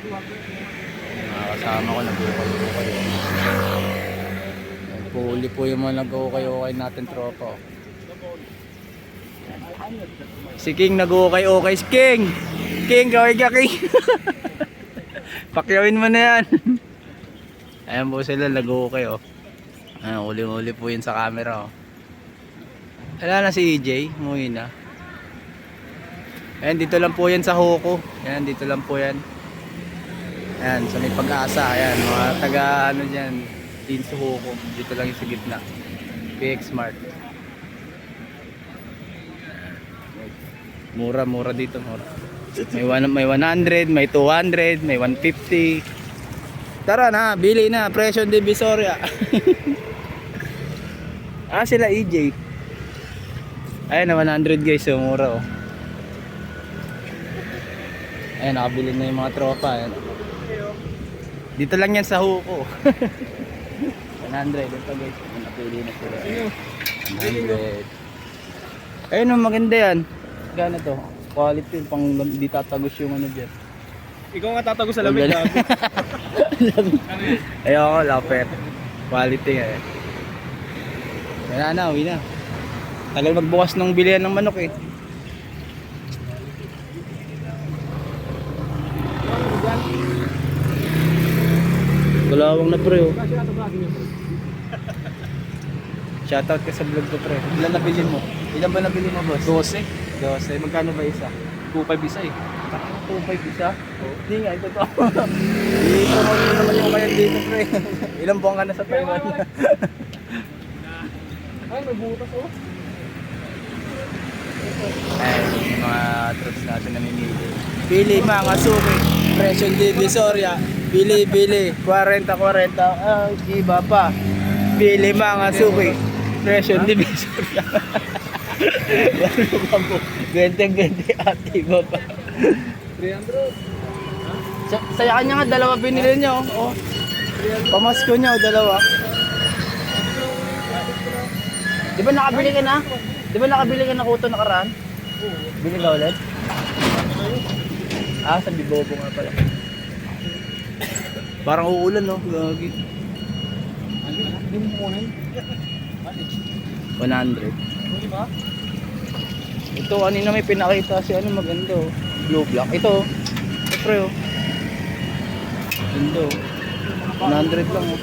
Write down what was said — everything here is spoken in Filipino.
Mga kasama ko nag-ukay-ukay. Puli po yung mga nag-ukay-ukay natin tropa. Si King nag-ukay-ukay. Si King! King, kaway ka King! Pakyawin mo na yan. Ayan po sila nag-ukay oh. Ayan, uli-uli po yun sa camera oh. Wala na si EJ, umuwi na. Ayan, dito lang po yan sa Hoko. Ayan, dito lang po yan. Ayan, sa may Pag-asa. Ayan, mga taga ano dyan, din sa Hoko. Dito lang yung sa gitna. PX Smart. Mura dito, mura. May 100, may 200, may 150. Tara na, bili na, presyo Divisoria. Sila EJ. Ayan na 100 guys, so mura oh. Ayan, nakabili na yung mga tropa. Ayan. Dito lang yan sa Huko. 100, ito guys. Napili na sila. 100. Ayun oh, maganda yan. Gano to? Quality, pang di tatagos yung ano dyan. Ikaw nga tatagos sa lamig. Ayoko, lapet. Quality nga eh. Kaya na, uwi na. Tagal magbukas ng bilihan ng manok eh. Galawang na pre oh. Shoutout ka sa vlog ko pre. Ilan nabili mo? Ilan ba nabili mo boss? 12. 12. Magkano ba isa? 2.5 isa eh. 2.5 isa? Hindi nga, ito to. I-promote mo naman yung kayan dito pre. Ilang buwan ka na sa Taiwan? Ay, may butas oh. Ayan, yung mga trucks natin namimili. Pili mga suki. Presyo Divisoria. Pili. 40. Iba pa. Pili mga suki. Presyo Divisoria. 20 at iba pa. 300. Saya kanya nga, dalawa binili niyo. Oh. Pamasko niya, dalawa. Di ba nakabili ka na? Di ba nakabili ka na kuto nakaraan? Bili ka ulit? Sa Bibobo nga pala. Parang uulan no? Gagi. Hindi mo kunin. 100. Ito, kanina may pinakita si ano maganda oh. Blue black. Ito, pre oh. Ganda oh. 100 lang oh.